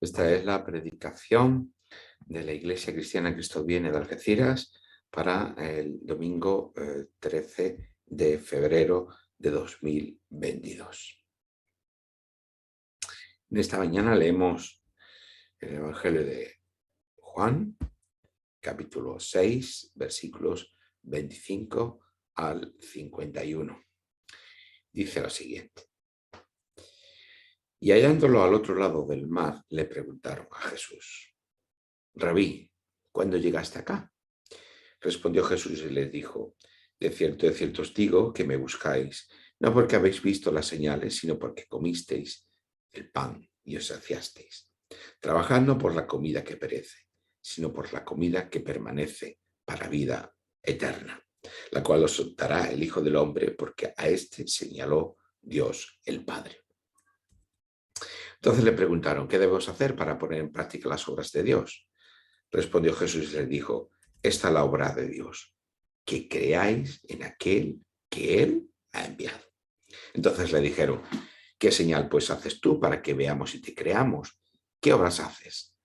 Esta es la predicación de la Iglesia Cristiana Cristo Viene de Algeciras para el domingo 13 de febrero de 2022. En esta mañana leemos el Evangelio de Juan, capítulo 6, versículos 25 al 51. Dice lo siguiente: y hallándolo al otro lado del mar, le preguntaron a Jesús: Rabí, ¿cuándo llegaste acá? Respondió Jesús y les dijo: de cierto os digo que me buscáis, no porque habéis visto las señales, sino porque comisteis el pan y os saciasteis. Trabajad no por la comida que perece, sino por la comida que permanece para vida eterna, la cual os dará el Hijo del Hombre, porque a éste señaló Dios el Padre. Entonces le preguntaron: ¿qué debemos hacer para poner en práctica las obras de Dios? Respondió Jesús y les dijo: esta es la obra de Dios, que creáis en aquel que Él ha enviado. Entonces le dijeron: ¿qué señal pues haces tú para que veamos y te creamos? ¿Qué obras haces?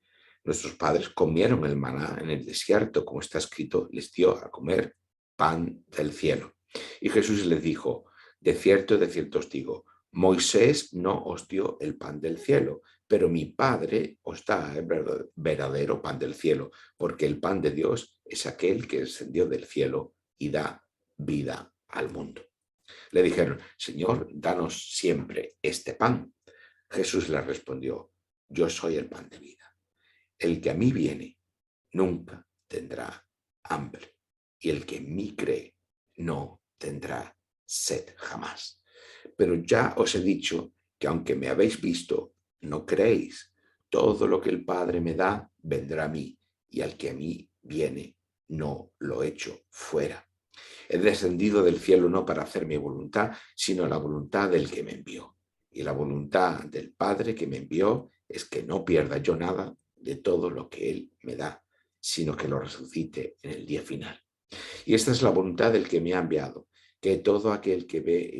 Nuestros padres comieron el maná en el desierto, como está escrito, les dio a comer pan del cielo. Y Jesús les dijo: de cierto os digo, Moisés no os dio el pan del cielo, pero mi Padre os da el verdadero pan del cielo, porque el pan de Dios es aquel que descendió del cielo y da vida al mundo. Le dijeron: Señor, danos siempre este pan. Jesús les respondió: yo soy el pan de vida. El que a mí viene nunca tendrá hambre, y el que en mí cree no tendrá sed jamás. Pero ya os he dicho que aunque me habéis visto, no creéis. Todo lo que el Padre me da vendrá a mí, y al que a mí viene no lo echo fuera. He descendido del cielo no para hacer mi voluntad, sino la voluntad del que me envió. Y la voluntad del Padre que me envió es que no pierda yo nada de todo lo que Él me da, sino que lo resucite en el día final. Y esta es la voluntad del que me ha enviado, que todo aquel que ve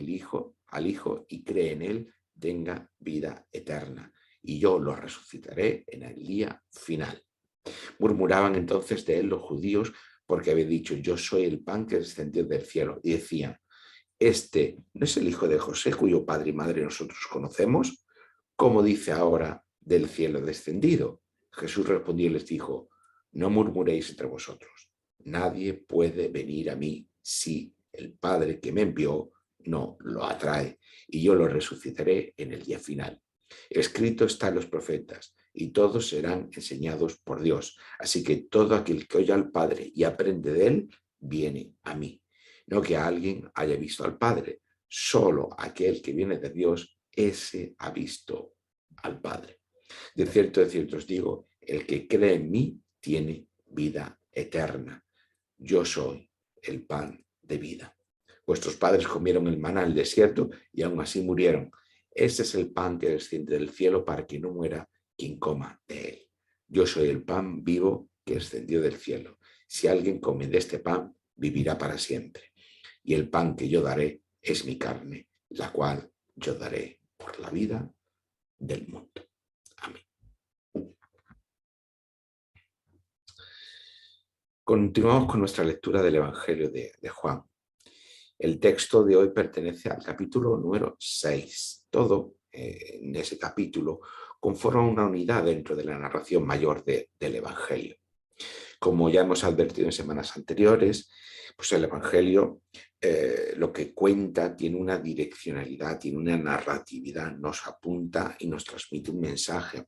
al Hijo y cree en Él tenga vida eterna, y yo lo resucitaré en el día final. Murmuraban entonces de él los judíos porque había dicho: yo soy el pan que descendió del cielo. Y decían: ¿este no es el hijo de José, cuyo padre y madre nosotros conocemos? ¿Cómo dice ahora del cielo descendido? Jesús respondió y les dijo: no murmuréis entre vosotros. Nadie puede venir a mí si el Padre que me envió no lo atrae, y yo lo resucitaré en el día final. Escrito está en los profetas, y todos serán enseñados por Dios. Así que todo aquel que oye al Padre y aprende de él, viene a mí. No que alguien haya visto al Padre, solo aquel que viene de Dios, ese ha visto al Padre. De cierto os digo, el que cree en mí tiene vida eterna. Yo soy el pan de vida. Vuestros padres comieron el maná en el desierto y aún así murieron. Este es el pan que desciende del cielo para que no muera quien coma de él. Yo soy el pan vivo que descendió del cielo. Si alguien come de este pan, vivirá para siempre. Y el pan que yo daré es mi carne, la cual yo daré por la vida del mundo. Amén. Continuamos con nuestra lectura del Evangelio de Juan. El texto de hoy pertenece al capítulo número 6. Todo en ese capítulo conforma una unidad dentro de la narración mayor del Evangelio. Como ya hemos advertido en semanas anteriores, pues el Evangelio lo que cuenta tiene una direccionalidad, tiene una narratividad, nos apunta y nos transmite un mensaje.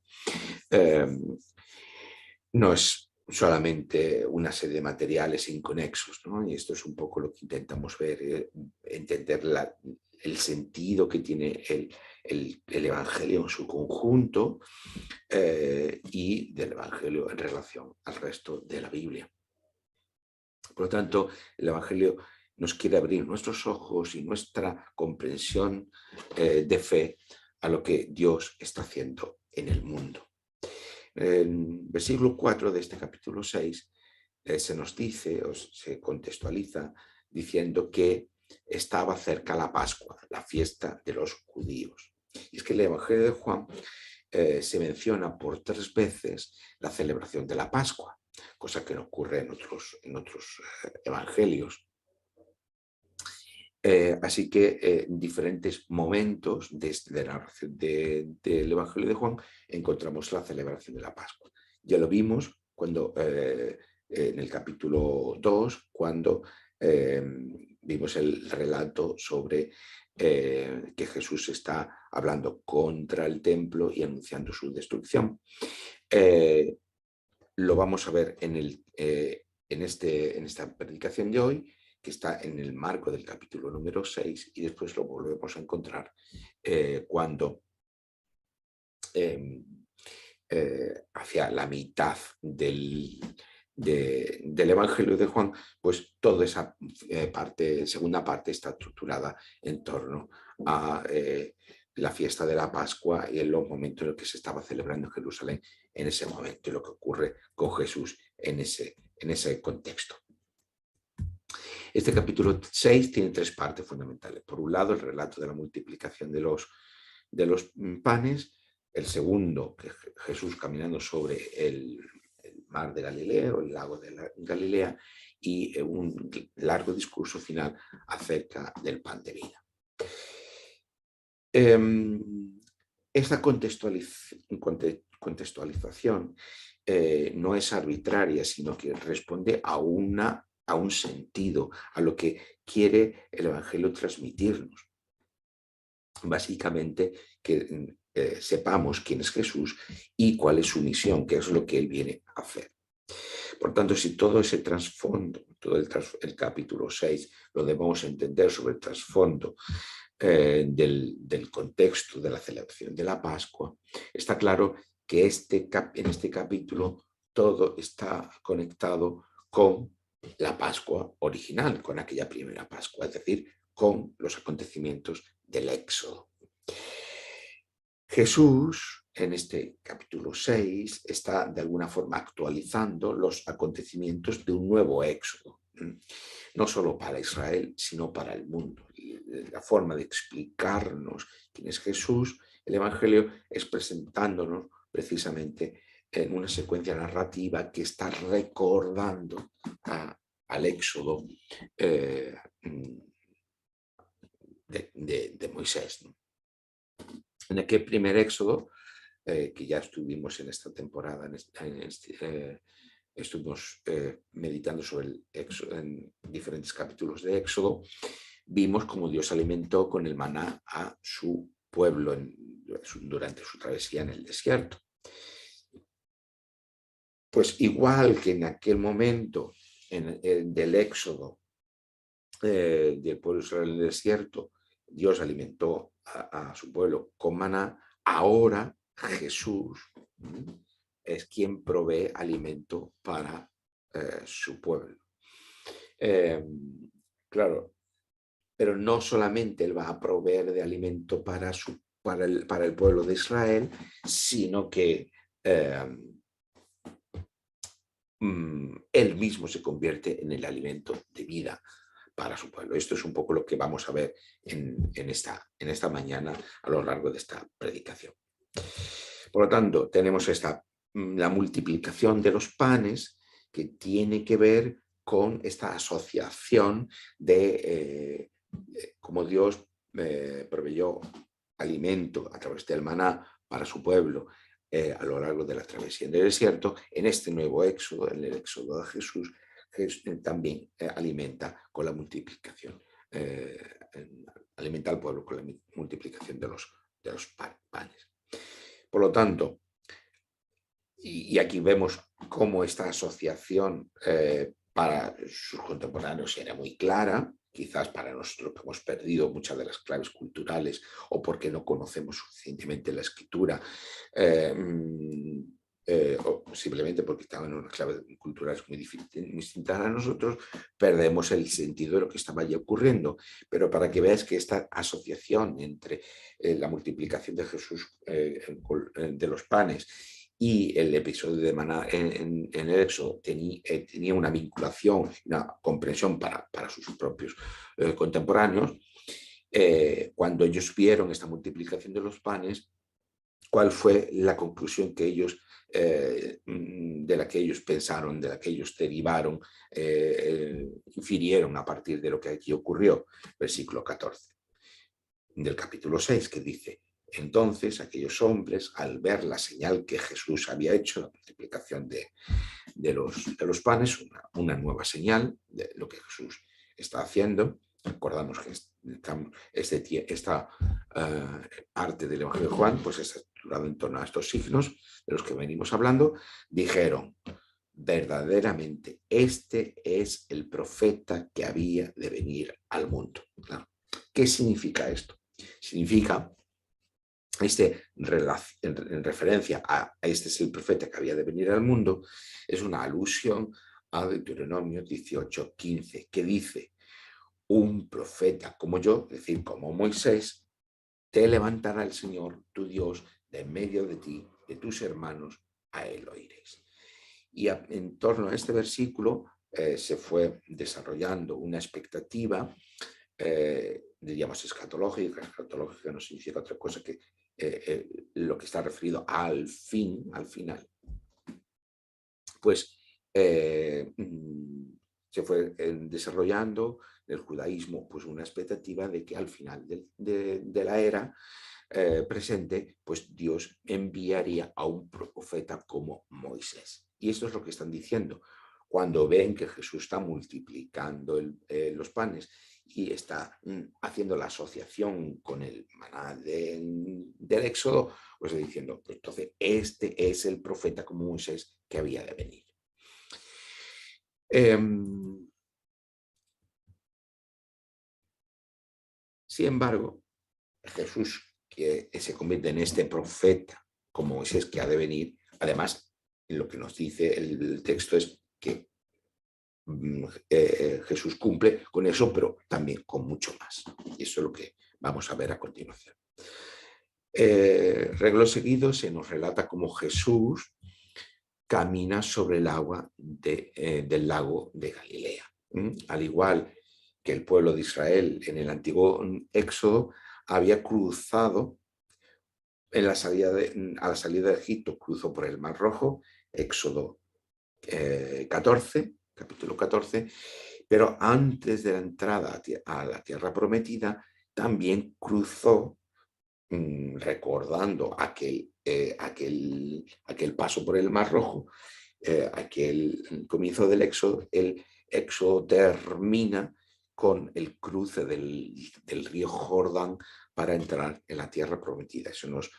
No es solamente una serie de materiales inconexos, ¿no? Y esto es un poco lo que intentamos ver, entender el sentido que tiene el Evangelio en su conjunto y del Evangelio en relación al resto de la Biblia. Por lo tanto, el Evangelio nos quiere abrir nuestros ojos y nuestra comprensión de fe a lo que Dios está haciendo en el mundo. En versículo 4 de este capítulo 6 se nos dice, o se contextualiza, diciendo que estaba cerca la Pascua, la fiesta de los judíos. Y es que el Evangelio de Juan se menciona por 3 veces la celebración de la Pascua, cosa que no ocurre en otros evangelios. Así que en diferentes momentos de la narración del Evangelio de Juan encontramos la celebración de la Pascua. Ya lo vimos cuando, en el capítulo 2, cuando vimos el relato sobre que Jesús está hablando contra el templo y anunciando su destrucción. Lo vamos a ver en esta predicación de hoy, que está en el marco del capítulo número 6, y después lo volvemos a encontrar cuando hacia la mitad del Evangelio de Juan, pues toda esa segunda parte está estructurada en torno a la fiesta de la Pascua y en los momentos en los que se estaba celebrando en Jerusalén en ese momento y lo que ocurre con Jesús en ese contexto. Este capítulo 6 tiene 3 partes fundamentales. Por un lado, el relato de la multiplicación de los panes. El segundo, que Jesús caminando sobre el mar de Galilea o el lago de Galilea, y un largo discurso final acerca del pan de vida. Esta contextualización no es arbitraria, sino que responde a un sentido, a lo que quiere el Evangelio transmitirnos. Básicamente, que sepamos quién es Jesús y cuál es su misión, qué es lo que él viene a hacer. Por tanto, si todo ese trasfondo, todo el capítulo 6, lo debemos entender sobre el trasfondo del contexto de la celebración de la Pascua, está claro que en este capítulo todo está conectado con la Pascua original, con aquella primera Pascua, es decir, con los acontecimientos del Éxodo. Jesús, en este capítulo 6, está de alguna forma actualizando los acontecimientos de un nuevo Éxodo, no solo para Israel, sino para el mundo. Y la forma de explicarnos quién es Jesús, el Evangelio, es presentándonos precisamente en una secuencia narrativa que está recordando al Éxodo de Moisés, ¿no? En aquel primer Éxodo, que ya estuvimos en esta temporada, estuvimos meditando sobre el Éxodo, en diferentes capítulos de Éxodo, vimos cómo Dios alimentó con el maná a su pueblo durante su travesía en el desierto. Pues igual que en aquel momento del Éxodo del pueblo de Israel en el desierto, Dios alimentó a su pueblo con maná, ahora Jesús es quien provee alimento para su pueblo. Claro, pero no solamente Él va a proveer de alimento para el pueblo de Israel, sino que Él mismo se convierte en el alimento de vida para su pueblo. Esto es un poco lo que vamos a ver en esta mañana a lo largo de esta predicación. Por lo tanto, tenemos la multiplicación de los panes, que tiene que ver con esta asociación de cómo Dios proveyó alimento a través del maná para su pueblo a lo largo de la travesía del desierto. En este nuevo Éxodo, en el Éxodo de Jesús, también alimenta con la multiplicación, alimenta al pueblo con la multiplicación de los panes. Por lo tanto, y aquí vemos cómo esta asociación para sus contemporáneos era muy clara, quizás para nosotros que hemos perdido muchas de las claves culturales o porque no conocemos suficientemente la escritura, o simplemente porque estaban en unas claves culturales muy distintas a nosotros, perdemos el sentido de lo que estaba allí ocurriendo. Pero para que veáis que esta asociación entre la multiplicación de Jesús de los panes y el episodio de maná en el Éxodo tenía una vinculación, una comprensión para sus propios contemporáneos, cuando ellos vieron esta multiplicación de los panes, ¿Cuál fue la conclusión que ellos, de la que ellos pensaron, de la que ellos derivaron, infirieron a partir de lo que aquí ocurrió? Versículo 14 del capítulo 6, que dice: entonces aquellos hombres, al ver la señal que Jesús había hecho, la multiplicación de los panes, una nueva señal de lo que Jesús está haciendo. Recordamos que esta parte del Evangelio de Juan pues está estructurado en torno a estos signos de los que venimos hablando. Dijeron: verdaderamente este es el profeta que había de venir al mundo. ¿Claro? ¿Qué significa esto? Significa, en referencia a este es el profeta que había de venir al mundo, es una alusión a Deuteronomio 18:15, que dice: un profeta como yo, es decir, como Moisés, te levantará el Señor tu Dios de en medio de ti, de tus hermanos, a él oiréis. Y en torno a este versículo se fue desarrollando una expectativa, diríamos escatológica. Escatológica no significa otra cosa que lo que está referido al fin, al final. Pues se fue desarrollando en el judaísmo pues una expectativa de que al final de la era presente, pues Dios enviaría a un profeta como Moisés. Y esto es lo que están diciendo. Cuando ven que Jesús está multiplicando los panes y está haciendo la asociación con el maná del Éxodo, pues diciendo: pues entonces este es el profeta como Moisés que había de venir. Sin embargo, Jesús, que se convierte en este profeta como Moisés que ha de venir, además, lo que nos dice el texto es que Jesús cumple con eso, pero también con mucho más. Y eso es lo que vamos a ver a continuación. Reglo seguido se nos relata cómo Jesús camina sobre el agua del lago de Galilea. Al igual que el pueblo de Israel en el antiguo Éxodo había cruzado a la salida de Egipto, cruzó por el Mar Rojo, Éxodo 14, capítulo 14, pero antes de la entrada a la tierra prometida, también cruzó, recordando aquel paso por el Mar Rojo, aquel comienzo del Éxodo. El Éxodo termina con el cruce del río Jordán para entrar en la tierra prometida. Eso nos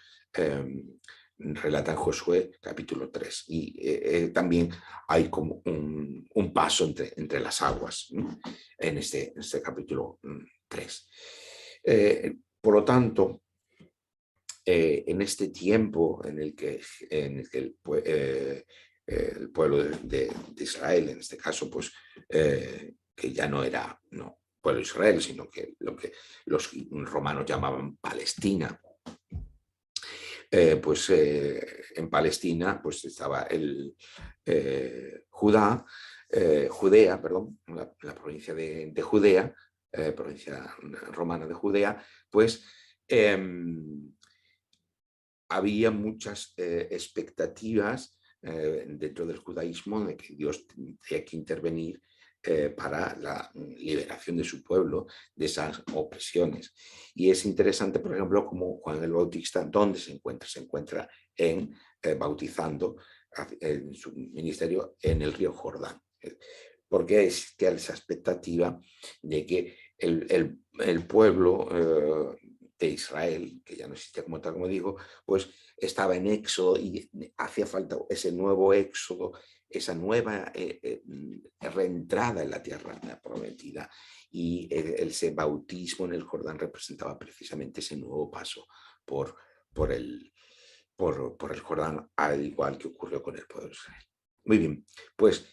relata en Josué capítulo 3. Y también hay como un paso entre las aguas, ¿no? en este capítulo 3. Por lo tanto, en este tiempo en el que el pueblo de Israel, en este caso, pues que ya no era pueblo de Israel, sino que lo que los romanos llamaban Palestina, pues en Palestina pues estaba Judea, perdón, la provincia de Judea, provincia romana de Judea, pues había muchas expectativas dentro del judaísmo de que Dios tendría que intervenir para la liberación de su pueblo de esas opresiones. Y es interesante, por ejemplo, como Juan el Bautista, ¿dónde se encuentra? Se encuentra bautizando en su ministerio en el río Jordán. Porque es que esa expectativa de que el pueblo de Israel, que ya no existía como tal, como digo, pues estaba en éxodo y hacía falta ese nuevo éxodo, esa nueva reentrada en la tierra prometida. Y ese bautismo en el Jordán representaba precisamente ese nuevo paso por el Jordán, al igual que ocurrió con el pueblo de Israel. Muy bien, pues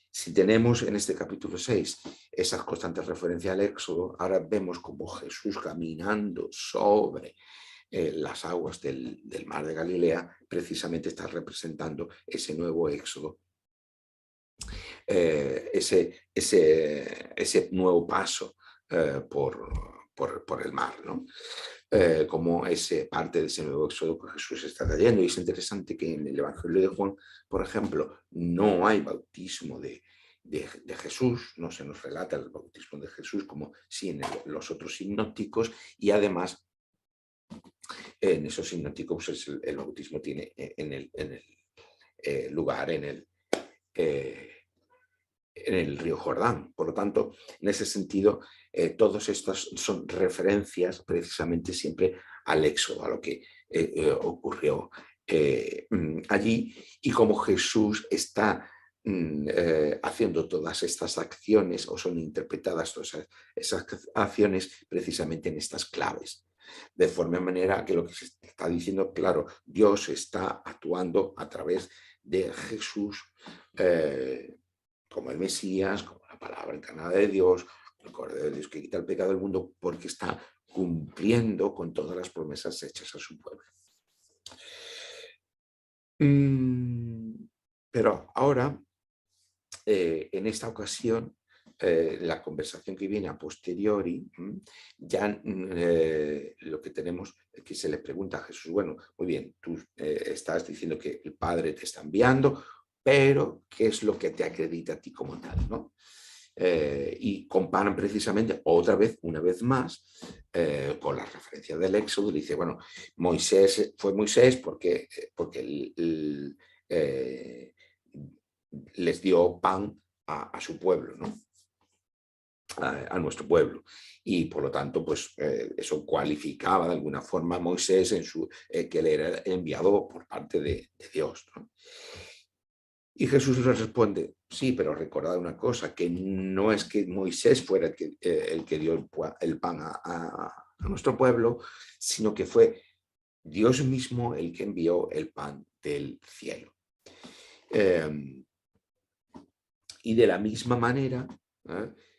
si tenemos en este capítulo 6 esas constantes referencias al Éxodo, ahora vemos como Jesús caminando sobre las aguas del mar de Galilea precisamente está representando ese nuevo Éxodo, ese nuevo paso por el mar, ¿no? Como es parte de ese nuevo éxodo que Jesús está trayendo. Y es interesante que en el Evangelio de Juan, por ejemplo, no hay bautismo de Jesús, no se nos relata el bautismo de Jesús como sí en los otros sinópticos, y además en esos sinópticos el bautismo tiene en el lugar en el río Jordán. Por lo tanto, en ese sentido, todas estas son referencias precisamente siempre al éxodo, a lo que ocurrió allí, y como Jesús está haciendo todas estas acciones, o son interpretadas todas esas acciones precisamente en estas claves. De forma manera que lo que se está diciendo, claro, Dios está actuando a través de Jesús, como el Mesías, como la palabra encarnada de Dios, el Cordero de Dios que quita el pecado del mundo, porque está cumpliendo con todas las promesas hechas a su pueblo. Pero ahora, en esta ocasión, la conversación que viene a posteriori, ya lo que tenemos es que se le pregunta a Jesús, bueno, muy bien, tú estás diciendo que el Padre te está enviando, pero ¿qué es lo que te acredita a ti como tal, ¿no? Y comparan precisamente otra vez, una vez más, con la referencia del Éxodo. Dice, bueno, fue Moisés porque les dio pan a su pueblo, ¿no? A nuestro pueblo, y por lo tanto pues eso cualificaba de alguna forma a Moisés que él era enviado por parte de Dios, ¿no? Y Jesús les responde, sí, pero recordad una cosa, que no es que Moisés fuera el que dio el pan a nuestro pueblo, sino que fue Dios mismo el que envió el pan del cielo. Y de la misma manera,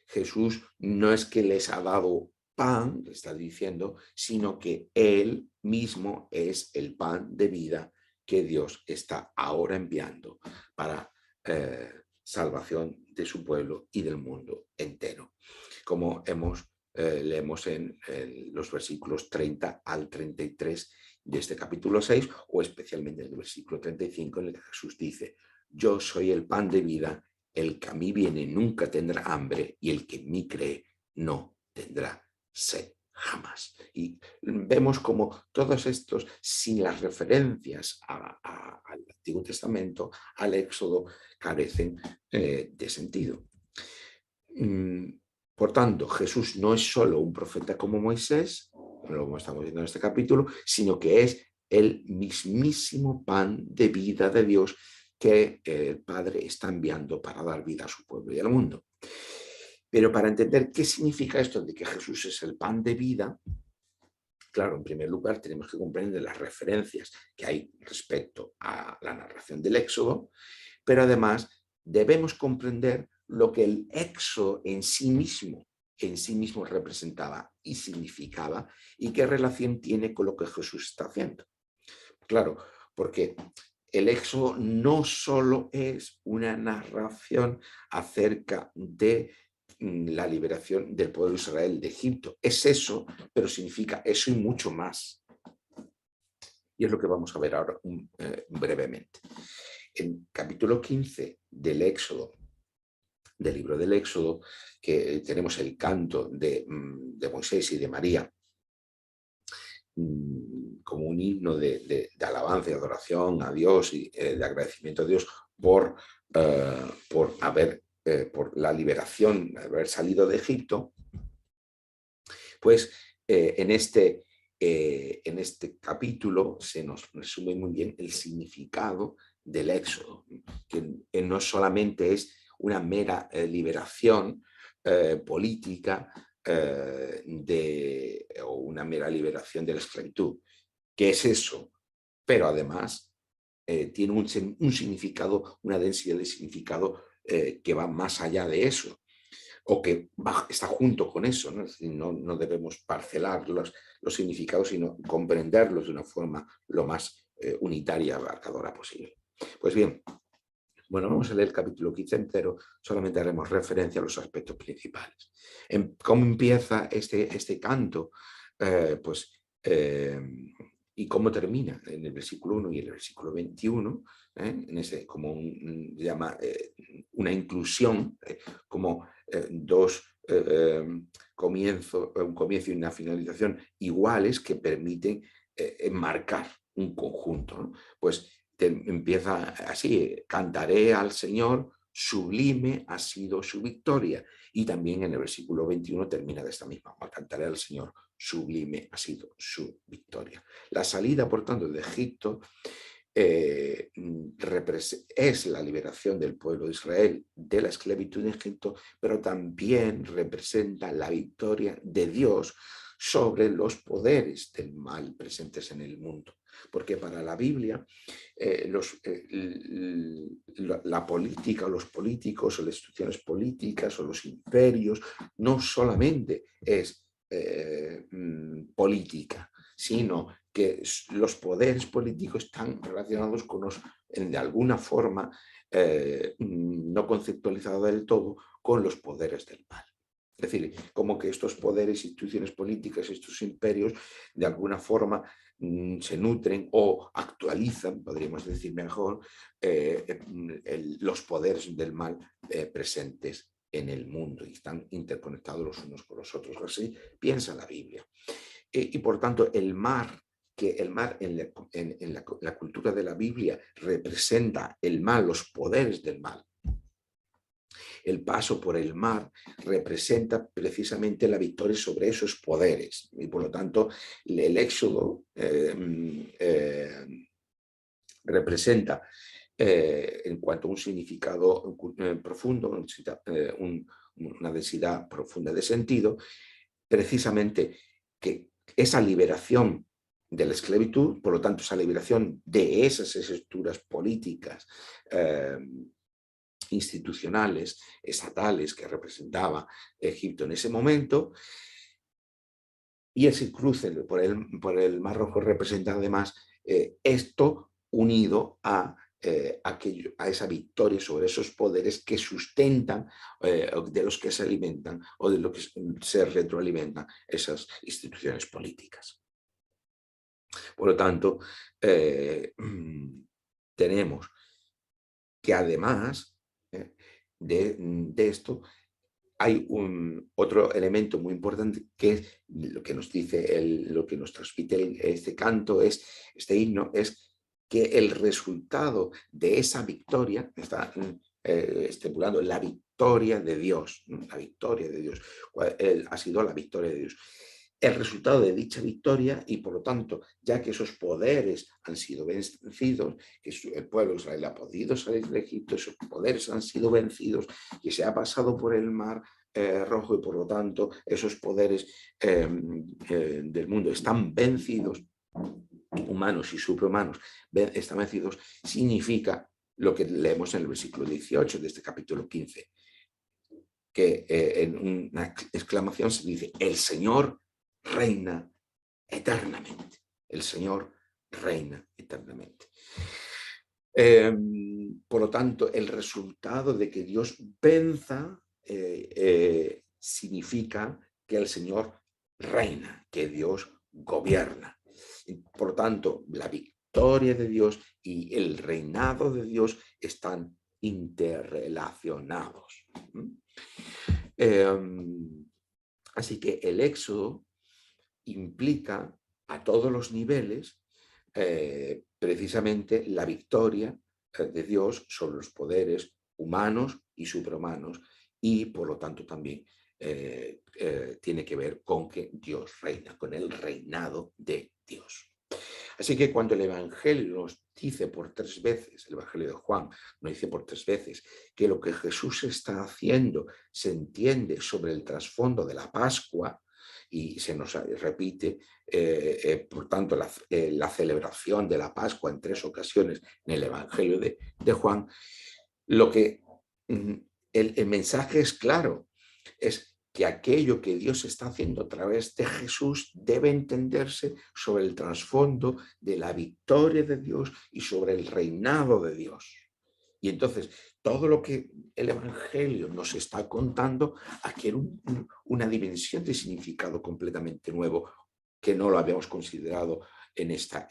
Jesús no es que les ha dado pan, le está diciendo, sino que Él mismo es el pan de vida que Dios está ahora enviando para salvación de su pueblo y del mundo entero. Como leemos en los versículos 30 al 33 de este capítulo 6, o especialmente en el versículo 35, en el que Jesús dice, yo soy el pan de vida, el que a mí viene nunca tendrá hambre, y el que en mí cree no tendrá sed jamás. Y vemos como todos estos, sin las referencias al Antiguo Testamento, al Éxodo, carecen de sentido. Por tanto, Jesús no es solo un profeta como Moisés, como estamos viendo en este capítulo, sino que es el mismísimo pan de vida de Dios que el Padre está enviando para dar vida a su pueblo y al mundo. Pero para entender qué significa esto de que Jesús es el pan de vida, claro, en primer lugar tenemos que comprender las referencias que hay respecto a la narración del Éxodo, pero además debemos comprender lo que el Éxodo en sí mismo representaba y significaba, y qué relación tiene con lo que Jesús está haciendo. Claro, porque el Éxodo no solo es una narración acerca de la liberación del pueblo de Israel de Egipto. Es eso, pero significa eso y mucho más. Y es lo que vamos a ver ahora brevemente. En capítulo 15 del Éxodo, del libro del Éxodo, que tenemos el canto de Moisés y de María, como un himno de alabanza y adoración a Dios y de agradecimiento a Dios por la liberación, haber salido de Egipto. Pues en este capítulo se nos resume muy bien el significado del Éxodo, que no solamente es una mera liberación política o una mera liberación de la esclavitud, que es eso, pero además tiene un significado, una densidad de significado que va más allá de eso, o que está junto con eso, ¿no? Es decir, no debemos parcelar los significados, sino comprenderlos de una forma lo más unitaria y abarcadora posible. Pues bien, Bueno, vamos a leer el capítulo 15 entero, solamente haremos referencia a los aspectos principales. ¿Cómo empieza este canto? Pues, y cómo termina en el versículo 1 y el versículo 21, en ese, como llama, una inclusión, como dos comienzos, un comienzo y una finalización iguales que permiten enmarcar un conjunto, ¿no? Pues empieza así: cantaré al Señor, sublime ha sido su victoria. Y también en el versículo 21 termina de esta misma forma: cantaré al Señor, sublime ha sido su victoria. La salida, por tanto, de Egipto es la liberación del pueblo de Israel de la esclavitud en Egipto, pero también representa la victoria de Dios sobre los poderes del mal presentes en el mundo. Porque para la Biblia, la política, o los políticos, o las instituciones políticas, o los imperios, no solamente es política, sino que los poderes políticos están relacionados con de alguna forma, no conceptualizada del todo, con los poderes del mal. Es decir, como que estos poderes, instituciones políticas, estos imperios, de alguna forma se nutren o actualizan, podríamos decir mejor, los poderes del mal presentes en el mundo, y están interconectados los unos con los otros. Así piensa la Biblia. Y por tanto, el mar en la cultura de la Biblia representa el mal, los poderes del mal. El paso por el mar representa precisamente la victoria sobre esos poderes, y por lo tanto el Éxodo representa, en cuanto a un significado profundo, una densidad profunda de sentido, precisamente que esa liberación de la esclavitud, por lo tanto esa liberación de esas estructuras políticas, institucionales, estatales, que representaba Egipto en ese momento, y ese cruce por el Mar Rojo representa además esto unido a esa victoria sobre esos poderes que sustentan, de los que se alimentan, o de los que se retroalimentan esas instituciones políticas. Por lo tanto, tenemos que además de esto, hay otro elemento muy importante, que es lo que nos dice, lo que nos transmite este canto, este himno, es que el resultado de esa victoria está estipulando la victoria de Dios, ¿no? La victoria de Dios. Ha sido la victoria de Dios. El resultado de dicha victoria, y por lo tanto, ya que esos poderes han sido vencidos, que el pueblo de Israel ha podido salir de Egipto, esos poderes han sido vencidos, que se ha pasado por el Mar Rojo, y por lo tanto esos poderes del mundo están vencidos, humanos y superhumanos están vencidos, significa lo que leemos en el versículo 18 de este capítulo 15, que en una exclamación se dice: el Señor reina eternamente. El Señor reina eternamente. Por lo tanto, el resultado de que Dios venza significa que el Señor reina, que Dios gobierna. Y por lo tanto, la victoria de Dios y el reinado de Dios están interrelacionados. Así que el Éxodo implica a todos los niveles precisamente la victoria de Dios sobre los poderes humanos y superhumanos, y por lo tanto también tiene que ver con que Dios reina, con el reinado de Dios. Así que cuando el Evangelio nos dice por 3 veces, el Evangelio de Juan nos dice por 3 veces, que lo que Jesús está haciendo se entiende sobre el trasfondo de la Pascua, y se nos repite, por tanto, la celebración de la Pascua en 3 ocasiones en el Evangelio de Juan, lo que el mensaje es claro: es que aquello que Dios está haciendo a través de Jesús debe entenderse sobre el trasfondo de la victoria de Dios y sobre el reinado de Dios. Y entonces, todo lo que el Evangelio nos está contando adquiere una dimensión de significado completamente nuevo que no lo habíamos considerado en esta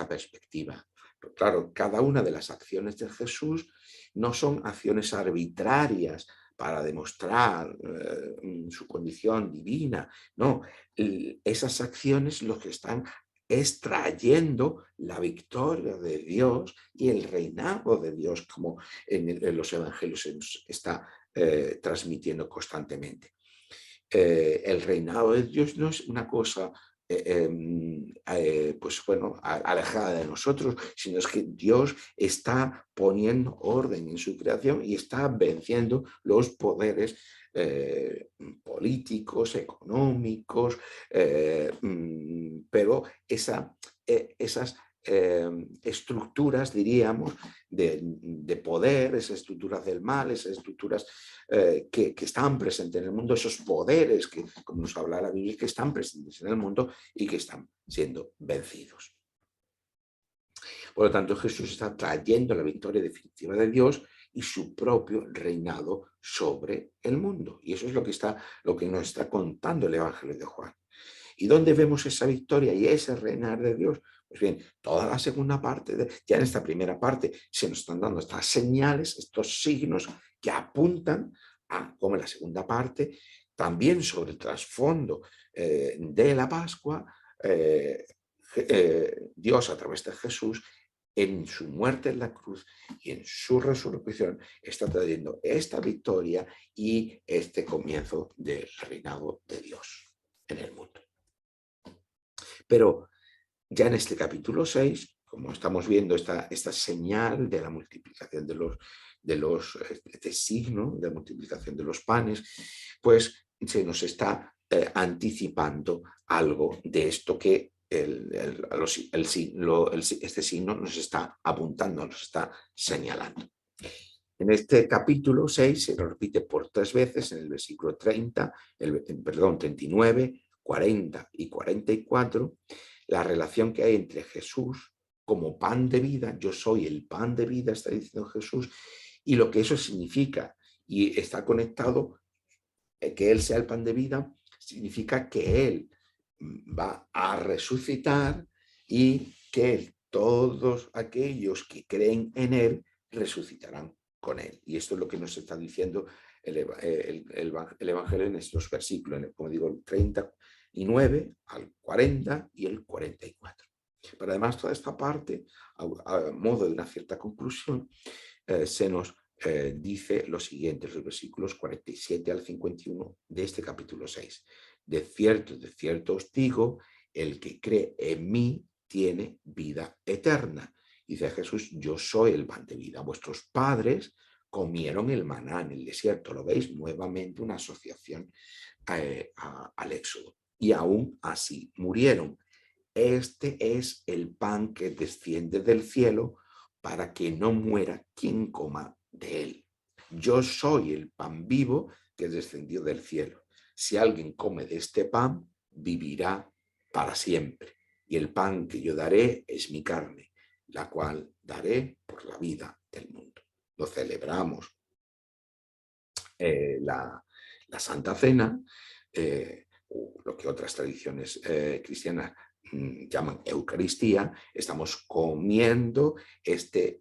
perspectiva. Pero claro, cada una de las acciones de Jesús no son acciones arbitrarias para demostrar su condición divina, no, esas acciones lo que están es trayendo la victoria de Dios y el reinado de Dios, como en los evangelios se nos está transmitiendo constantemente. El reinado de Dios no es una cosa pues bueno, alejada de nosotros, sino es que Dios está poniendo orden en su creación y está venciendo los poderes políticos, económicos, pero esas estructuras, diríamos, de poder, esas estructuras del mal, esas estructuras que están presentes en el mundo, esos poderes que, como nos habla la Biblia, que están presentes en el mundo y que están siendo vencidos. Por lo tanto, Jesús está trayendo la victoria definitiva de Dios y su propio reinado sobre el mundo. Y eso es lo que nos está contando el Evangelio de Juan. ¿Y dónde vemos esa victoria y ese reinar de Dios? Pues bien, toda la segunda parte, ya en esta primera parte, se nos están dando estas señales, estos signos que apuntan a, como en la segunda parte, también sobre el trasfondo de la Pascua, Dios a través de Jesús, en su muerte en la cruz y en su resurrección, está trayendo esta victoria y este comienzo del reinado de Dios en el mundo. Pero ya en este capítulo 6, como estamos viendo esta señal de la multiplicación este signo de multiplicación de los panes, pues se nos está anticipando algo de esto que este signo nos está apuntando, nos está señalando. En este capítulo 6 se lo repite por 3 veces, en el versículo 39, 40 y 44, la relación que hay entre Jesús como pan de vida, yo soy el pan de vida, está diciendo Jesús, y lo que eso significa, y está conectado, que Él sea el pan de vida, significa que Él va a resucitar y que todos aquellos que creen en Él resucitarán con Él. Y esto es lo que nos está diciendo el Evangelio en estos versículos, como digo, el 39 al 40 y el 44. Pero además toda esta parte, a modo de una cierta conclusión, se nos dice lo siguiente, los versículos 47 al 51 de este capítulo 6. De cierto os digo, el que cree en mí tiene vida eterna. Dice Jesús, yo soy el pan de vida. Vuestros padres comieron el maná en el desierto. ¿Lo veis? Nuevamente una asociación al Éxodo. Y aún así murieron. Este es el pan que desciende del cielo para que no muera quien coma de él. Yo soy el pan vivo que descendió del cielo. Si alguien come de este pan, vivirá para siempre. Y el pan que yo daré es mi carne, la cual daré por la vida del mundo. Lo celebramos la Santa Cena, lo que otras tradiciones cristianas llaman Eucaristía. Estamos comiendo este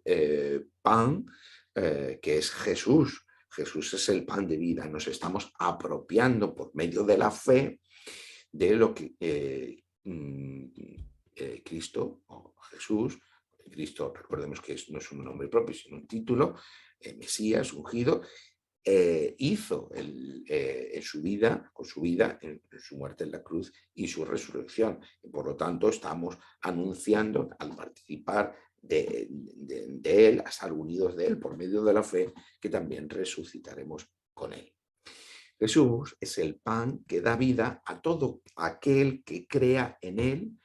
pan que es Jesús. Jesús es el pan de vida. Nos estamos apropiando por medio de la fe de lo que Cristo o Jesús, Cristo, recordemos que no es un nombre propio, sino un título, Mesías, ungido, hizo en su vida, con su vida, en su muerte en la cruz y su resurrección. Y por lo tanto, estamos anunciando, al participar de Él, a estar unidos de Él por medio de la fe, que también resucitaremos con Él. Jesús es el pan que da vida a todo aquel que crea en Él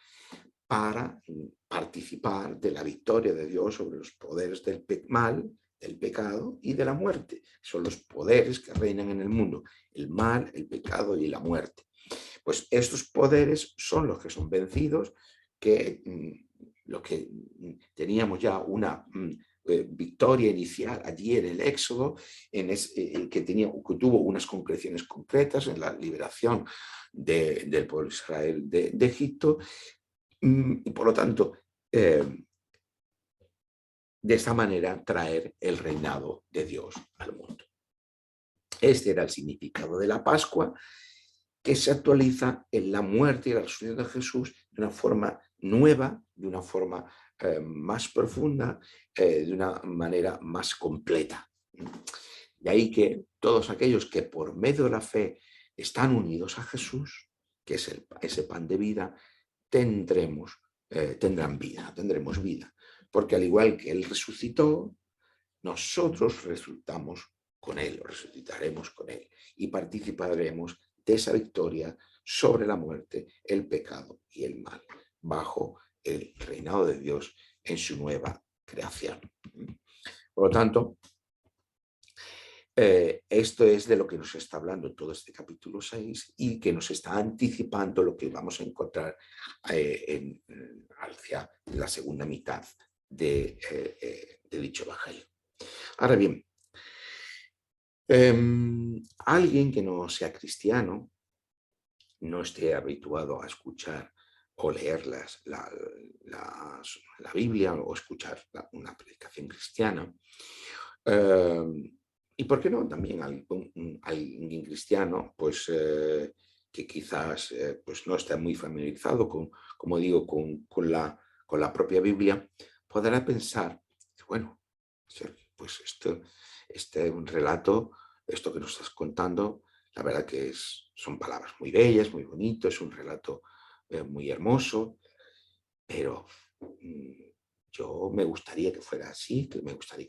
para participar de la victoria de Dios sobre los poderes del mal, del pecado y de la muerte. Son los poderes que reinan en el mundo, el mal, el pecado y la muerte. Pues estos poderes son los que son vencidos, que lo que teníamos ya victoria inicial allí en el Éxodo, que tuvo unas concreciones concretas en la liberación del pueblo de Israel de Egipto, y por lo tanto, de esta manera traer el reinado de Dios al mundo. Este era el significado de la Pascua, que se actualiza en la muerte y la resurrección de Jesús de una forma nueva, de una forma más profunda, de una manera más completa. De ahí que todos aquellos que por medio de la fe están unidos a Jesús, que es ese pan de vida, tendremos vida. Porque al igual que Él resucitó, nosotros resucitaremos con Él y participaremos de esa victoria sobre la muerte, el pecado y el mal, bajo el reinado de Dios en su nueva creación. Por lo tanto, esto es de lo que nos está hablando todo este capítulo 6 y que nos está anticipando lo que vamos a encontrar hacia la segunda mitad de dicho evangelio. Ahora bien, alguien que no sea cristiano, no esté habituado a escuchar o leer la Biblia o escuchar una predicación cristiana, y por qué no también alguien cristiano, pues que quizás pues no esté muy familiarizado como digo, con la propia Biblia, podrá pensar, bueno, pues este un relato, esto que nos estás contando, la verdad que son palabras muy bellas, muy bonitas, es un relato muy hermoso, pero yo me gustaría que fuera así, que me gustaría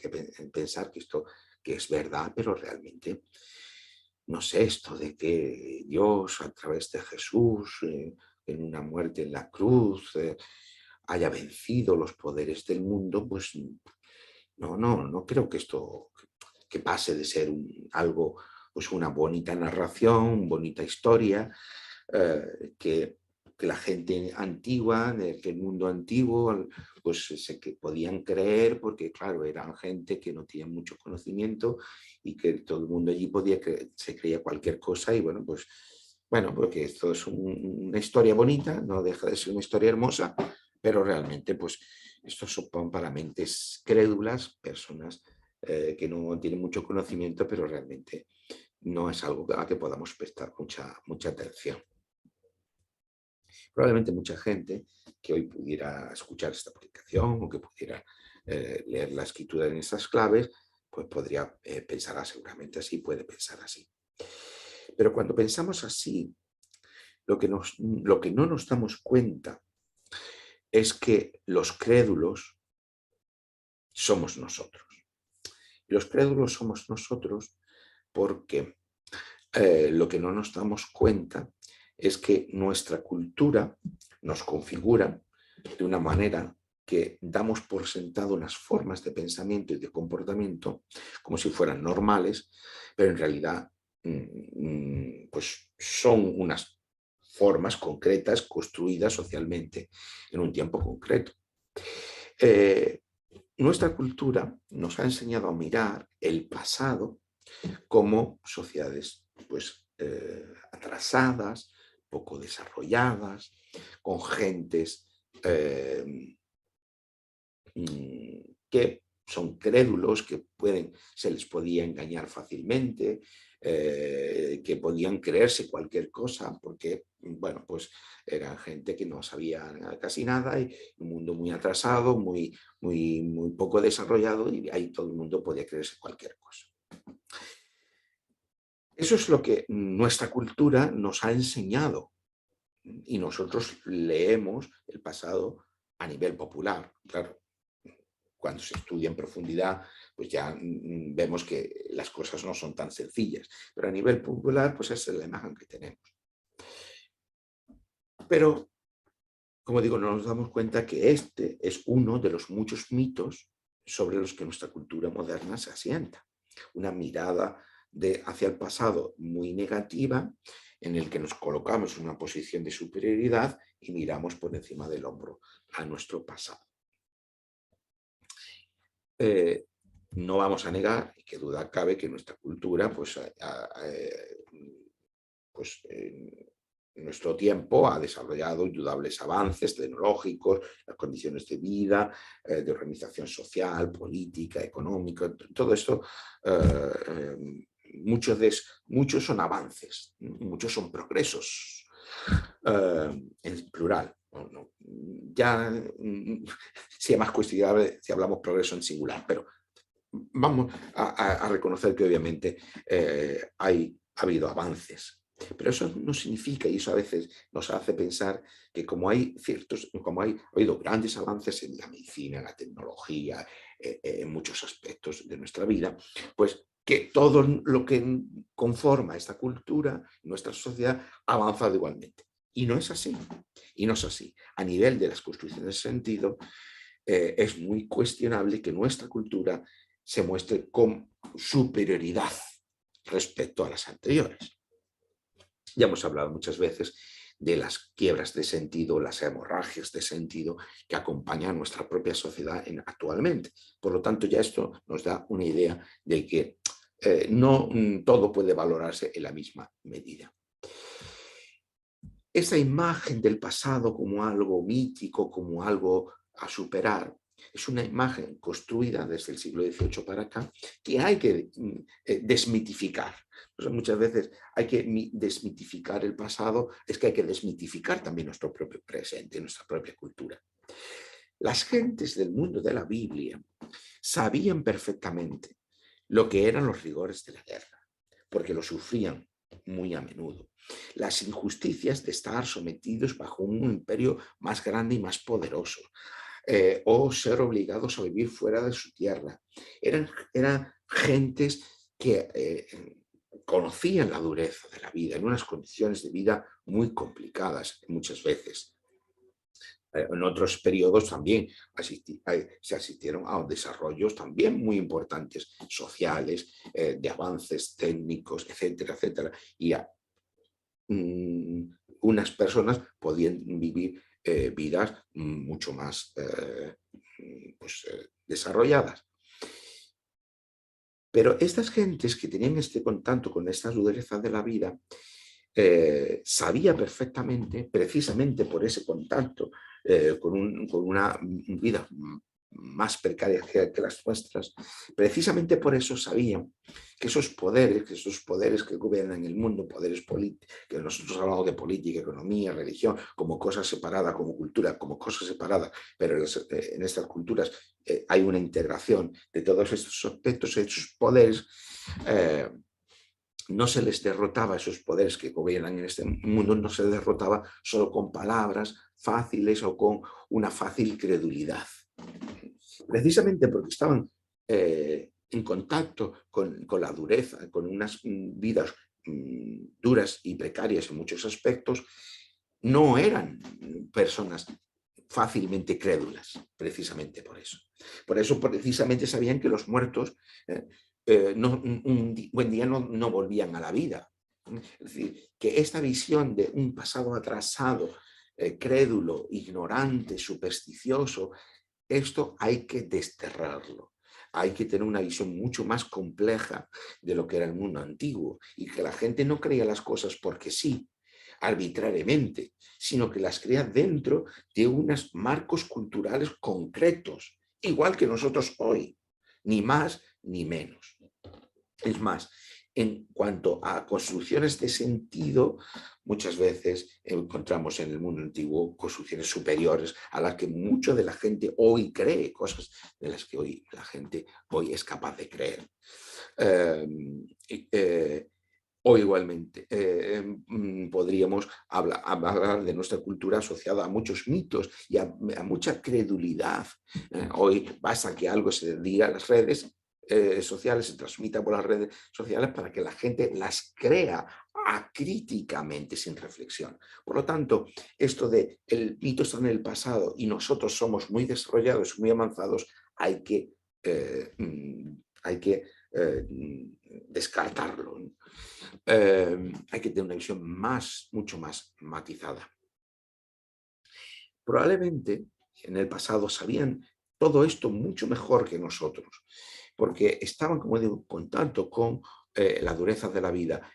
pensar que esto que es verdad, pero realmente no sé, esto de que Dios a través de Jesús, en una muerte en la cruz, haya vencido los poderes del mundo, pues no creo que esto que pase de ser algo, pues una bonita narración, bonita historia, que la gente antigua, que el mundo antiguo, pues que podían creer, porque claro, eran gente que no tenía mucho conocimiento y que todo el mundo allí se creía cualquier cosa y bueno, porque esto es una historia bonita, no deja de ser una historia hermosa, pero realmente pues esto son para mentes crédulas, personas que no tienen mucho conocimiento, pero realmente no es algo a que podamos prestar mucha atención. Probablemente mucha gente que hoy pudiera escuchar esta predicación o que pudiera leer la escritura en estas claves, pues podría pensar seguramente así, puede pensar así. Pero cuando pensamos así, lo que no nos damos cuenta es que los crédulos somos nosotros. Y los crédulos somos nosotros porque lo que no nos damos cuenta es que nuestra cultura nos configura de una manera que damos por sentado unas formas de pensamiento y de comportamiento como si fueran normales, pero en realidad pues son unas formas concretas construidas socialmente en un tiempo concreto. Nuestra cultura nos ha enseñado a mirar el pasado como sociedades pues, atrasadas, poco desarrolladas, con gentes que son crédulos, que se les podía engañar fácilmente, que podían creerse cualquier cosa, porque, bueno, pues eran gente que no sabía casi nada y un mundo muy atrasado, muy poco desarrollado, y ahí todo el mundo podía creerse cualquier cosa. Eso es lo que nuestra cultura nos ha enseñado y nosotros leemos el pasado a nivel popular. Claro, cuando se estudia en profundidad, pues ya vemos que las cosas no son tan sencillas, pero a nivel popular, pues esa es la imagen que tenemos. Pero, como digo, no nos damos cuenta que este es uno de los muchos mitos sobre los que nuestra cultura moderna se asienta. Una mirada hacia el pasado muy negativa, en el que nos colocamos en una posición de superioridad y miramos por encima del hombro a nuestro pasado. Eh, no vamos a negar, y qué duda cabe, que nuestra cultura, pues en nuestro tiempo ha desarrollado indudables avances tecnológicos, las condiciones de vida, de organización social, política, económica, todo esto, eh, eh, muchos son avances, muchos son progresos, en plural. Ya sería más cuestionable si hablamos progreso en singular, pero vamos a reconocer que obviamente ha habido avances. Pero eso no significa, y eso a veces nos hace pensar que como ha habido grandes avances en la medicina, en la tecnología, en muchos aspectos de nuestra vida, pues que todo lo que conforma esta cultura, nuestra sociedad, ha avanzado igualmente. Y no es así. Y no es así. A nivel de las construcciones de sentido, es muy cuestionable que nuestra cultura se muestre con superioridad respecto a las anteriores. Ya hemos hablado muchas veces de las quiebras de sentido, las hemorragias de sentido que acompañan a nuestra propia sociedad actualmente. Por lo tanto, ya esto nos da una idea de que no todo puede valorarse en la misma medida. Esa imagen del pasado como algo mítico, como algo a superar, es una imagen construida desde el siglo XVIII para acá que hay que desmitificar. Muchas veces hay que desmitificar el pasado, es que hay que desmitificar también nuestro propio presente, nuestra propia cultura. Las gentes del mundo de la Biblia sabían perfectamente lo que eran los rigores de la guerra, porque lo sufrían muy a menudo. Las injusticias de estar sometidos bajo un imperio más grande y más poderoso, o ser obligados a vivir fuera de su tierra. Eran gentes que conocían la dureza de la vida en unas condiciones de vida muy complicadas muchas veces. En otros periodos también se asistieron a desarrollos también muy importantes, sociales, de avances técnicos, etcétera, etcétera. Y unas personas podían vivir vidas mucho más desarrolladas. Pero estas gentes que tenían este contacto con esta dureza de la vida, sabía perfectamente, precisamente por ese contacto con una vida más precaria que las nuestras, precisamente por eso sabían que esos poderes que gobiernan el mundo, poderes políticos, que nosotros hablamos de política, economía, religión, como cosas separadas, como cultura, como cosas separadas, pero en estas culturas hay una integración de todos estos aspectos, estos poderes. No se les derrotaba, esos poderes que gobiernan en este mundo, no se les derrotaba solo con palabras fáciles o con una fácil credulidad. Precisamente porque estaban en contacto con la dureza, con unas vidas duras y precarias en muchos aspectos, no eran personas fácilmente crédulas, precisamente por eso. Por eso precisamente sabían que los muertos un buen día no volvían a la vida. Es decir, que esta visión de un pasado atrasado, crédulo, ignorante, supersticioso, esto hay que desterrarlo. Hay que tener una visión mucho más compleja de lo que era el mundo antiguo y que la gente no creía las cosas porque sí, arbitrariamente, sino que las crea dentro de unos marcos culturales concretos, igual que nosotros hoy, ni más ni menos. Es más, en cuanto a construcciones de sentido, muchas veces encontramos en el mundo antiguo construcciones superiores a las que mucha de la gente hoy cree, cosas de las que hoy la gente hoy es capaz de creer. O igualmente, podríamos hablar de nuestra cultura asociada a muchos mitos y a mucha credulidad. Hoy basta que algo se diga en las redes sociales, se transmita por las redes sociales para que la gente las crea acríticamente, sin reflexión. Por lo tanto, esto de el mito está en el pasado y nosotros somos muy desarrollados, muy avanzados, hay que descartarlo. Hay que tener una visión mucho más matizada. Probablemente en el pasado sabían todo esto mucho mejor que nosotros, porque estaban, como digo, en contacto con la dureza de la vida.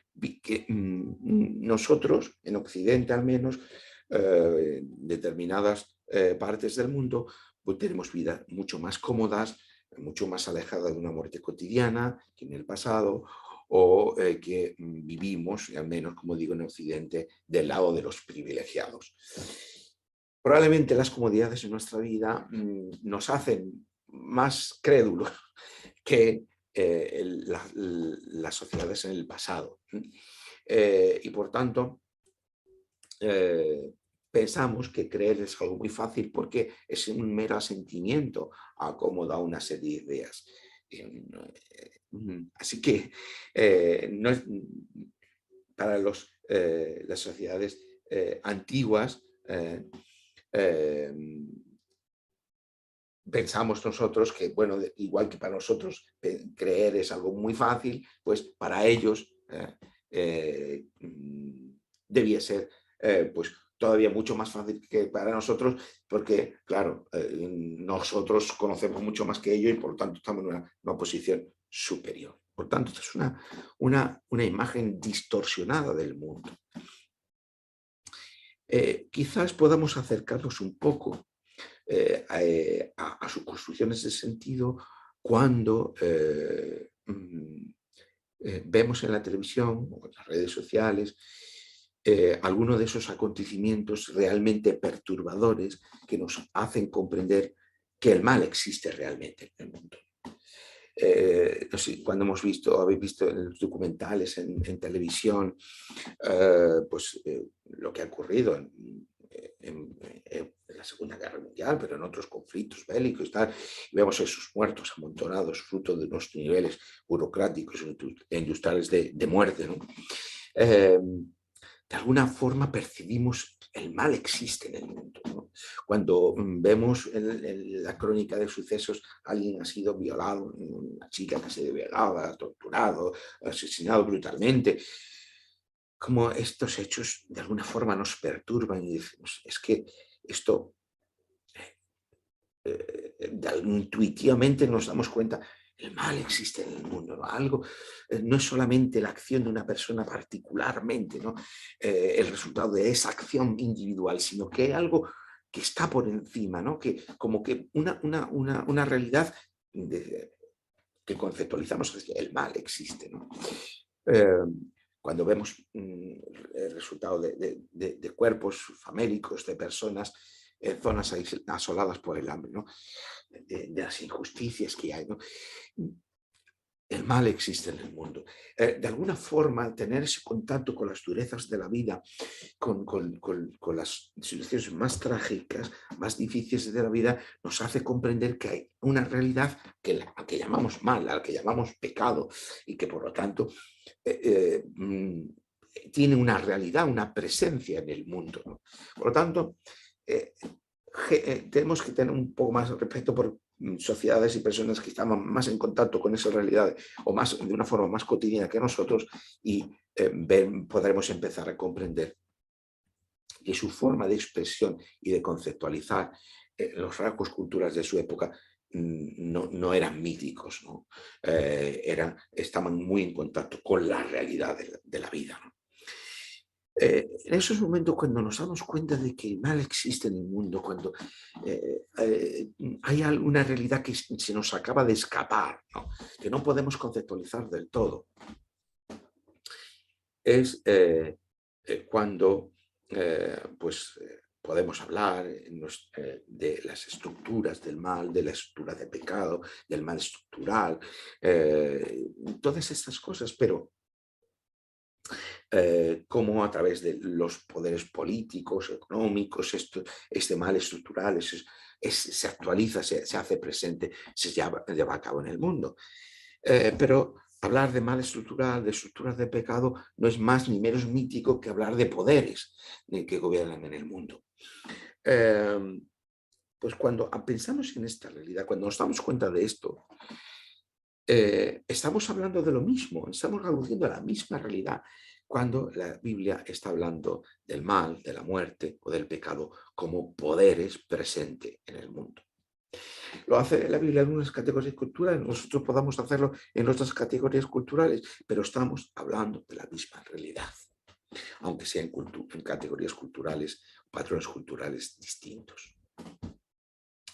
Nosotros, en Occidente al menos, determinadas partes del mundo, pues tenemos vidas mucho más cómodas, mucho más alejadas de una muerte cotidiana que en el pasado, o que vivimos, al menos como digo en Occidente, del lado de los privilegiados. Probablemente las comodidades de nuestra vida nos hacen más crédulos que las sociedades en el pasado. Y por tanto, pensamos que creer es algo muy fácil porque es un mero asentimiento a cómo da una serie de ideas. Así que no es, para las sociedades antiguas, eh, pensamos nosotros que, bueno, igual que para nosotros creer es algo muy fácil, pues para ellos debía ser pues todavía mucho más fácil que para nosotros, porque, claro, nosotros conocemos mucho más que ellos y por lo tanto estamos en una posición superior. Por tanto, esto es una imagen distorsionada del mundo. Quizás podamos acercarnos un poco a sus construcciones de sentido cuando vemos en la televisión o en las redes sociales algunos de esos acontecimientos realmente perturbadores que nos hacen comprender que el mal existe realmente en el mundo. No sé, cuando habéis visto en los documentales en televisión, lo que ha ocurrido en la Segunda Guerra Mundial, pero en otros conflictos bélicos y tal, y vemos esos muertos amontonados fruto de unos niveles burocráticos e industriales de muerte, ¿no? De alguna forma percibimos el mal existe en el mundo, ¿no? Cuando vemos en la crónica de sucesos alguien ha sido violado, una chica que ha sido violada, torturado, asesinado brutalmente, como estos hechos de alguna forma nos perturban y decimos, es que esto intuitivamente nos damos cuenta, el mal existe en el mundo, ¿no? Algo no es solamente la acción de una persona particularmente, ¿no? El resultado de esa acción individual, sino que hay algo que está por encima, ¿no? Que, como que una realidad que conceptualizamos, es que el mal existe, ¿no? Eh, Cuando vemos el resultado de cuerpos famélicos, de personas en zonas asoladas por el hambre, ¿no? De las injusticias que hay, ¿no? El mal existe en el mundo. De alguna forma, tener ese contacto con las durezas de la vida, con las situaciones más trágicas, más difíciles de la vida, nos hace comprender que hay una realidad que llamamos mal, al que llamamos pecado, y que por lo tanto tiene una realidad, una presencia en el mundo, ¿no? Por lo tanto, eh, tenemos que tener un poco más de respeto por sociedades y personas que están más en contacto con esa realidad o más de una forma más cotidiana que nosotros y podremos empezar a comprender que su forma de expresión y de conceptualizar los rasgos culturales de su época no eran míticos, ¿no? Estaban muy en contacto con la realidad de la vida, ¿no? En esos momentos cuando nos damos cuenta de que el mal existe en el mundo, cuando hay alguna realidad que se nos acaba de escapar, ¿no? Que no podemos conceptualizar del todo, es cuando podemos hablar de las estructuras del mal, de la estructura de pecado, del mal estructural, todas estas cosas, pero cómo a través de los poderes políticos, económicos, este mal estructural se actualiza, se hace presente, se lleva a cabo en el mundo. Pero hablar de mal estructural, de estructuras de pecado, no es más ni menos mítico que hablar de poderes que gobiernan en el mundo. Pues cuando pensamos en esta realidad, cuando nos damos cuenta de esto, estamos hablando de lo mismo, estamos aludiendo a la misma realidad cuando la Biblia está hablando del mal, de la muerte o del pecado como poderes presentes en el mundo. Lo hace la Biblia en unas categorías culturales, nosotros podamos hacerlo en otras categorías culturales, pero estamos hablando de la misma realidad, aunque sea en categorías culturales, patrones culturales distintos.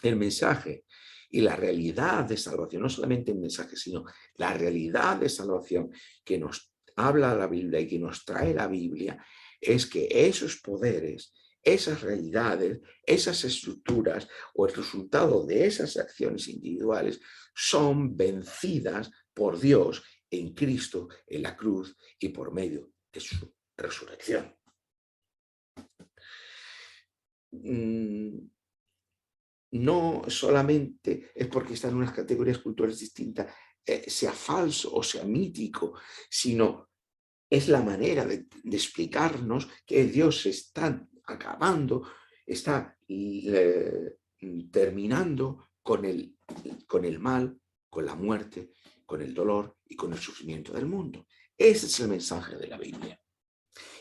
El mensaje y la realidad de salvación, no solamente el mensaje, sino la realidad de salvación que nos habla la Biblia y que nos trae la Biblia, es que esos poderes, esas realidades, esas estructuras o el resultado de esas acciones individuales son vencidas por Dios en Cristo, en la cruz y por medio de su resurrección. No solamente es porque están en unas categorías culturales distintas, sea falso o sea mítico, sino es la manera de explicarnos que Dios está acabando, está terminando con el mal, con la muerte, con el dolor y con el sufrimiento del mundo. Ese es el mensaje de la Biblia.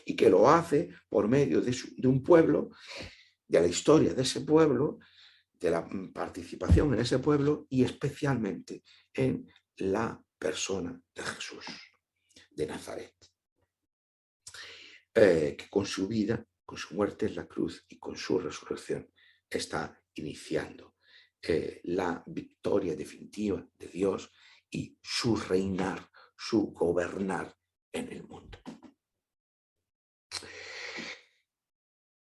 Y que lo hace por medio de un pueblo, de la historia de ese pueblo, de la participación en ese pueblo y especialmente en la persona de Jesús de Nazaret, que con su vida, con su muerte en la cruz y con su resurrección está iniciando la victoria definitiva de Dios y su reinar, su gobernar en el mundo.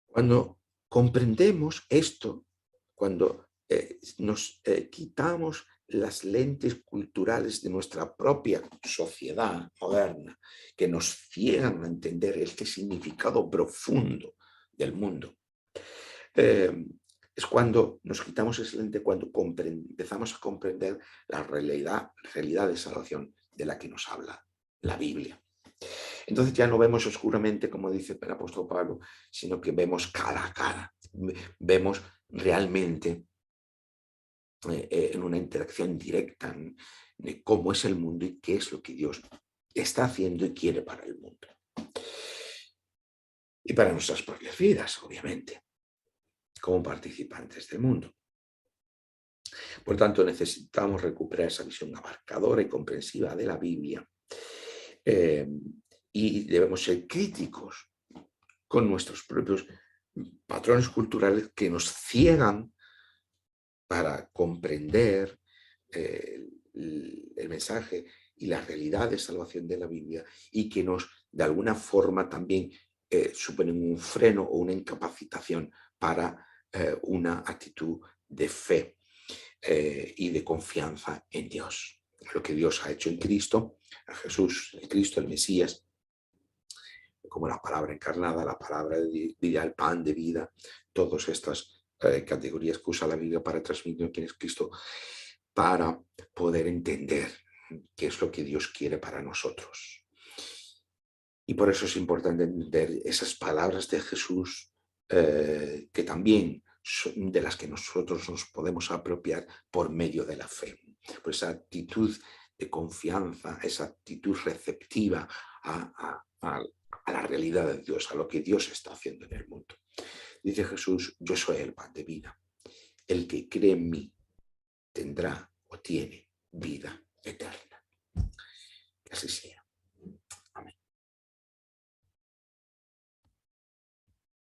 Cuando comprendemos esto, cuando nos quitamos las lentes culturales de nuestra propia sociedad moderna, que nos ciegan a entender este significado profundo del mundo, es cuando nos quitamos ese lente, cuando empezamos a comprender la realidad de salvación de la que nos habla la Biblia. Entonces ya no vemos oscuramente, como dice el apóstol Pablo, sino que vemos cara a cara, vemos realmente en una interacción directa de cómo es el mundo y qué es lo que Dios está haciendo y quiere para el mundo. Y para nuestras propias vidas, obviamente, como participantes del mundo. Por tanto, necesitamos recuperar esa visión abarcadora y comprensiva de la Biblia. Y debemos ser críticos con nuestros propios patrones culturales que nos ciegan para comprender el mensaje y la realidad de salvación de la Biblia y que nos, de alguna forma, también suponen un freno o una incapacitación para una actitud de fe y de confianza en Dios. Lo que Dios ha hecho en Cristo, a Jesús, el Cristo, el Mesías, como la palabra encarnada, la palabra de vida, el pan de vida, todas estas categorías que usa la Biblia para transmitir quién es Cristo, para poder entender qué es lo que Dios quiere para nosotros. Y por eso es importante entender esas palabras de Jesús que también son de las que nosotros nos podemos apropiar por medio de la fe. Pues esa actitud de confianza, esa actitud receptiva a la realidad de Dios, a lo que Dios está haciendo en el mundo. Dice Jesús, yo soy el pan de vida. El que cree en mí tendrá o tiene vida eterna. Que así sea.